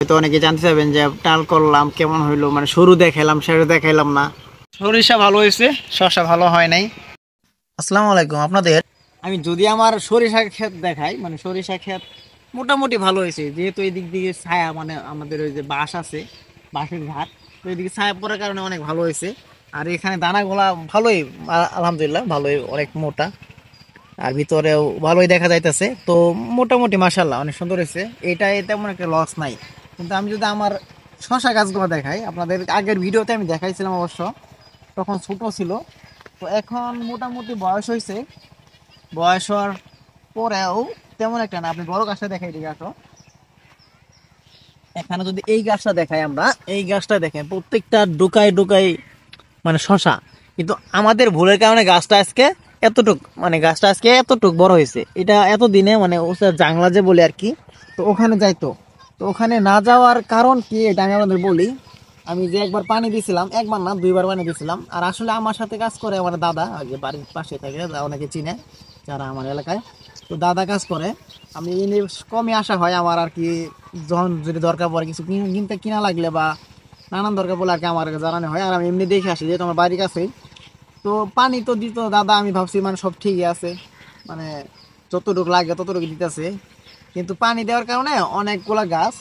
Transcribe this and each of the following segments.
তো অনেকে জানতে চাইবেন যে টাল করলাম কেমন হইলো, মানে শুরু দেখাইলাম শেষ দেখাইলাম না। সরিষা ভালো হয়েছে, শসা ভালো হয় নাই। আসসালামু আলাইকুম। আপনাদের আমি যদি আমার সরিষা ক্ষেত দেখাই, মানে সরিষা ক্ষেত মোটামুটি ভালো হয়েছে, যেহেতু এই দিক দিকে ছায়া, মানে আমাদের ওই যে বাঁশ আছে, বাঁশের ঘাট, তো এইদিকে ছায়া পড়ার কারণে অনেক ভালো হয়েছে। আর এখানে দানাগুলা ভালোই, আলহামদুলিল্লাহ ভালোই, অনেক মোটা, আর ভিতরেও ভালোই দেখা যাইতেছে। তো মোটামুটি মাশাআল্লাহ অনেক সুন্দর হয়েছে। এটা তেমন একটা লস নাই। কিন্তু আমি যদি আমার শশা গাছগুলো দেখাই, আপনাদের আগের ভিডিওতে আমি দেখাইছিলাম অবশ্য, তখন ছোট ছিল। তো এখন মোটামুটি বয়স হয়েছে, বয়স হওয়ার পরেও তেমন একটা না। আপনি বড় গাছটা দেখাই, দিকে আসো। এখানে যদি এই গাছটা দেখাই, আমরা এই গাছটা দেখেন প্রত্যেকটা ডুকাই ডুকাই মানে শশা। কিন্তু আমাদের ভুলের কারণে গাছটা আজকে এতটুক, মানে গাছটা আজকে এতটুক বড় হয়েছে। এটা এতদিনে মানে ওটা জাংলা যে বলে আর কি, তো ওখানে যাইতো। তো ওখানে না যাওয়ার কারণ কি এটা আমি আপনাদের বলি। আমি যে একবার পানি দিয়েছিলাম, একবার না দুইবার পানি দিয়েছিলাম। আর আসলে আমার সাথে কাজ করে আমার দাদা, যে বাড়ির পাশে থাকে, অনেকে চিনে যারা আমার এলাকায়। তো দাদা কাজ করে, আমি এনে কমই আসা হয় আমার আর কি। যখন যদি দরকার পড়ে কিছু কিনতে কিনা লাগলে বা নানান দরকার বলে আর কি আমার জানানো হয়। আর আমি এমনি দেখে আসি, যেহেতু আমার বাড়ির কাছেই। তো পানি তো দিত দাদা, আমি ভাবছি মানে সব ঠিকই আছে, মানে যতটুকু লাগে ততটুকু দিতেছে। কিন্তু পানি দেওয়ার কারণে অনেকগুলা গাছ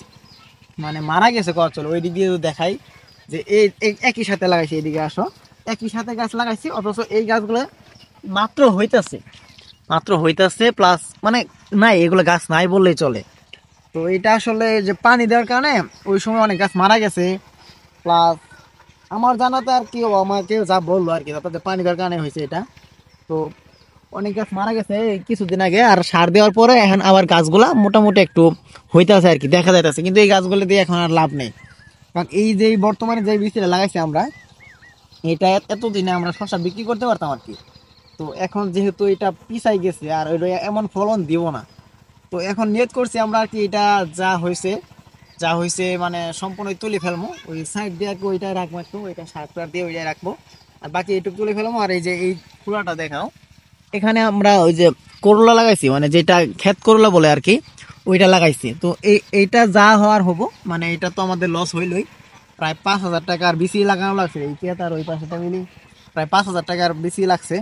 মানে মারা গেছে। কথা চলো ওই দিক দিয়ে দেখাই যে একই সাথে লাগাইছি, এইদিকে আসো, একই সাথে গাছ লাগাইছি, অথচ এই গাছগুলো মাত্র হইতাছে, মাত্র হইতাছে প্লাস মানে নাই, এগুলো গাছ নাই বললেই চলে। তো এটা আসলে যে পানি দেওয়ার কারণে ওই সময় অনেক গাছ মারা গেছে। প্লাস আমার জানাতে আর কি আমাকে যা বললো আর কি, তাতে পানি দেওয়ার কারণে হয়েছে এটা। তো অনেক গাছ মারা গেছে এই কিছুদিন আগে, আর সার দেওয়ার পরে এখন আবার গাছগুলা মোটামুটি একটু হইতেছে আর কি, দেখা যাইতেছে। কিন্তু এই গাছগুলো দিয়ে এখন আর লাভ নেই, কারণ এই যে বর্তমানে যে বীজটা লাগাইছি আমরা, এটা এতদিনে আমরা শসা বিক্রি করতে পারতাম আর কি। তো এখন যেহেতু এটা পিছাই গেছে আর ওইটা এমন ফলন দিব না, তো এখন নিয়ত করছি আমরা আর কি, এটা যা হয়েছে যা হয়েছে মানে সম্পূর্ণ তুলে ফেলবো। ওই সাইড দিয়ে আর কি ওইটাই রাখবো, একটু ওইটা সার টার দিয়ে ওইটাই রাখবো, আর বাকি এইটুকু তুলে ফেলবো। আর এই যে এই ফুলাটা দেখাও, এখানে আমরা ওই যে করলা লাগাইছি, মানে যেটা ক্ষেত করলা বলে আর কি, ওইটা লাগাইছি। তো এইটা যা হওয়ার হবো, মানে এটা তো আমাদের লস হইলই। প্রায় 5,000 টাকার বেশি লাগানো লাগছে, এই ক্ষেত আর ওই পাশেটা মিলি প্রায় 5,000 টাকার বেশি লাগছে।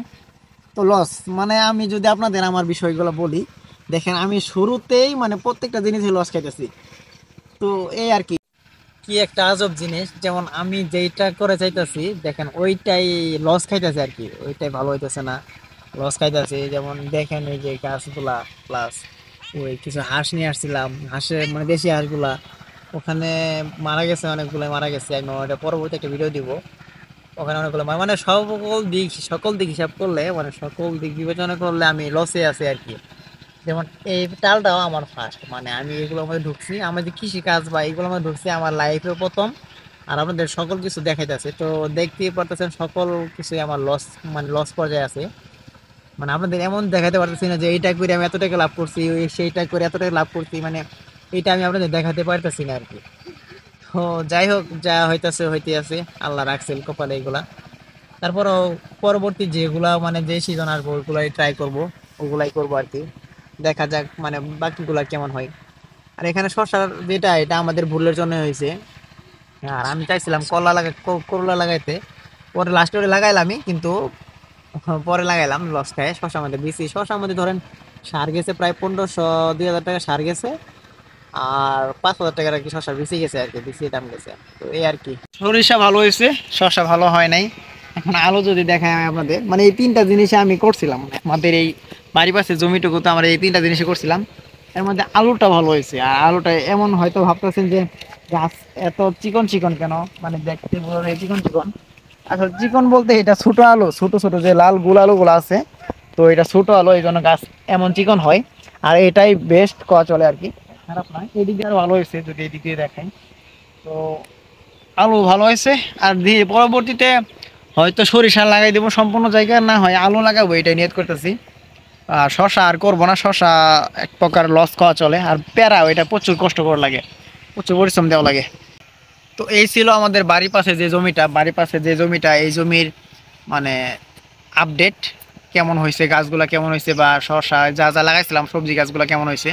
তো লস মানে আমি যদি আপনাদের আমার বিষয়গুলো বলি, দেখেন আমি শুরুতেই মানে প্রত্যেকটা জিনিসই লস খাইতেছি। তো এই আর কি, কি একটা আজব জিনিস, যেমন আমি যেইটা করে চাইতেছি দেখেন ওইটাই লস খাইতেছে আর কি, ওইটাই ভালো হইতেছে না, লস খাইতেছে। যেমন দেখেন এই যে গাছগুলা, প্লাস ওই কিছু হাঁস নিয়ে আসছিলাম, হাঁসের মানে দেশি হাঁসগুলা ওখানে মারা গেছে, অনেকগুলো মারা গেছে। আমি ওটা পরবর্তী একটা ভিডিও দিব, ওখানে অনেকগুলো মানে সকল দিক হিসাব করলে, মানে সকল দিক বিবেচনা করলে আমি লসে আছি আর কি। যেমন এই টালটাও আমার ফার্স্ট, মানে আমি এগুলোর মধ্যে ঢুকছি, আমাদের কৃষি কাজ বা এগুলোর মধ্যে ঢুকছি আমার লাইফে প্রথম। আর আপনাদের সকল কিছু দেখাইতেছে, তো দেখতেই পারতেছেন সকল কিছুই আমার লস, মানে লস পর্যায়ে আছে। মানে আপনাদের এমন দেখাতে পারতেছি না যে এইটা করে আমি এত টাকা লাভ করছি, ওই সেইটা করে এত টাকা লাভ করছি, মানে এটা আমি আপনাদের দেখাতে পারতেছি না আর কি। তো যাই হোক, যা হইতাছে হইতে আছে, আল্লাহ রাখছিল কপালে এগুলা। তারপরও পরবর্তী যেগুলা মানে যে সিজন আসবো ওইগুলাই ট্রাই করব, ওগুলাই করবো আর কি। দেখা যাক মানে বাকিগুলা কেমন হয়। আর এখানে শসার যেটা, এটা আমাদের ভুলের জন্য হয়েছে। আর আমি চাইছিলাম করলা লাগাইতে, পরে লাস্টে ওটা লাগাইলামই, কিন্তু পরে লাগাইলাম লস খায়। শসার মধ্যে বেশি, শসার মধ্যে ধরেন সার গেছে প্রায় 1500 2,000 টাকা সার গেছে, আর 5,000 টাকার আর কি শসা বেশি গেছে আর কি, বেশি দাম গেছে। তো এই আর কি, সরিষা ভালো হয়েছে, শসা ভালো হয় নাই। এখন আলু যদি দেখায় আমি আপনাদের, মানে এই তিনটা জিনিসে আমি করছিলাম, আমাদের এই বাড়ি পাশে জমিটুকু তো আমরা এই তিনটা জিনিসে করছিলাম। এর মধ্যে আলুটা ভালো হয়েছে। আর আলুটা এমন হয়তো ভাবতেছেন যে গাছ এত চিকন চিকন কেন, মানে দেখতে বড় চিকন চিকন। আসলে চিকন বলতে এটা ছোট আলু, ছোট ছোট যে লাল গুল আলুগুলো আছে, তো এটা ছোট আলু, এই জন্য গাছ এমন চিকন হয়। আর এটাই বেস্ট করা চলে আর কি, খারাপ নয়। এদিক দিয়ে আরো ভালো হয়েছে যদি এদিক দিয়ে দেখাই, তো আলু ভালো হয়েছে। আর দিয়ে পরবর্তীতে হয়তো সরিষা লাগাই দেবো সম্পূর্ণ জায়গা, না হয় আলু লাগাবো, এটাই নিয়ত করতেছি। আর শশা আর করবো না, শশা এক প্রকার লস খাওয়া চলে। আর প্যারা ওইটা প্রচুর কষ্ট করা লাগে, প্রচুর পরিশ্রম দেওয়া লাগে। তো এই ছিল আমাদের বাড়ির পাশে যে জমিটা, এই জমির মানে আপডেট, কেমন হয়েছে গাছগুলা, কেমন হয়েছে, বা শশা যা যা লাগাইছিলাম সবজি গাছগুলা কেমন হয়েছে।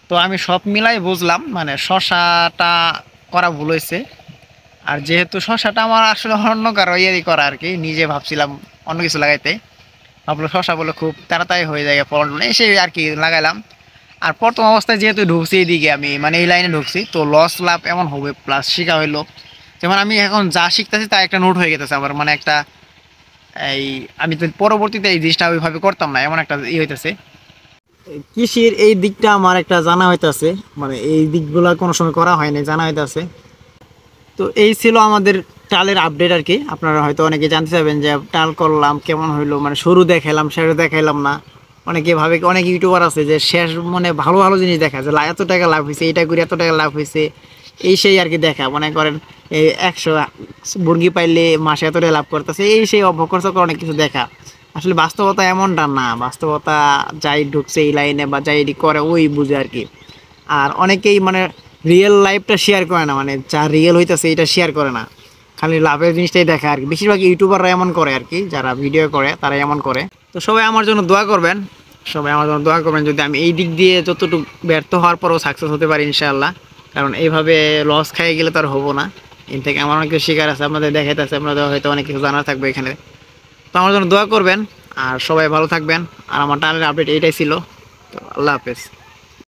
তো আমি সব মিলাই বুঝলাম মানে শশাটা করা ভুল হয়েছে। আর যেহেতু শশাটা আমার আসলে অন্য কারো ইয়েরই করা আর কি, নিজে ভাবছিলাম অন্য কিছু লাগাইতে, ভাবলো শশা বলে খুব তাড়াতাড়ি হয়ে যায় ফলন, এসে আর কি লাগাইলাম। আর প্রথম অবস্থায় যেহেতু ঢুকছি এইদিকে, আমি মানে এই লাইনে ঢুকছি, তো লস লাভ এমন হবে, প্লাস শিখা হইলো। যেমন আমি এখন যা শিখতেছি তা একটা নোট হয়ে গেছে আমার, মানে একটা এই আমি তো পরবর্তীতে এই জিনিসটা ওইভাবে করতাম না, এমন একটা হইতেছে। কৃষির এই দিকটা আমার একটা জানা হইতাছে, মানে এই দিকগুলা কোনো সময় করা হয়নি, জানা হইতাছে। তো এই ছিল আমাদের টালের আপডেট আর কি। আপনারা হয়তো অনেকে জানতে চাইবেন যে টাল করলাম কেমন হইলো, মানে শুরু দেখাইলাম শেষ দেখাইলাম না। অনেকে ভাবে, অনেক ইউটিউবার আছে যে শেষ মানে ভালো ভালো জিনিস দেখা যে এত টাকা লাভ হয়েছে, এইটা করে এত টাকা লাভ হয়েছে, এই সেই আর কি দেখা। মনে করেন এই 100 মুরগি পাইলে মাসে এত টাকা লাভ করতেছে, এই সেই অভ্যকর অনেক কিছু দেখা। আসলে বাস্তবতা এমনটা না, বাস্তবতা যাই ঢুকছে এই লাইনে বা যাই করে ওই বুঝে আর কি। আর অনেকেই মানে রিয়েল লাইফটা শেয়ার করে না, মানে যা রিয়েল হইতেছে এটা শেয়ার করে না, খালি লাভের জিনিসটাই দেখা আর কি। বেশিরভাগ ইউটিউবাররা এমন করে আর কি, যারা ভিডিও করে তারা এমন করে। তো সবাই আমার জন্য দোয়া করবেন, সবাই আমার জন্য দোয়া করবেন, যদি আমি এই দিক দিয়ে যতটুকু ব্যর্থ হওয়ার পরও সাকসেস হতে পারি ইনশাআল্লাহ। কারণ এইভাবে লস খাইয়ে গেলে তো আর হবো না। এর থেকে আমার অনেক কিছু শেখার আছে, আপনাদের দেখাইতে আছে, আপনাদের হয়তো অনেক কিছু জানার থাকবে এখানে। তো আমার জন্য দোয়া করবেন, আর সবাই ভালো থাকবেন। আর আমার টানের আপডেট এইটাই ছিল। তো আল্লাহ হাফেজ।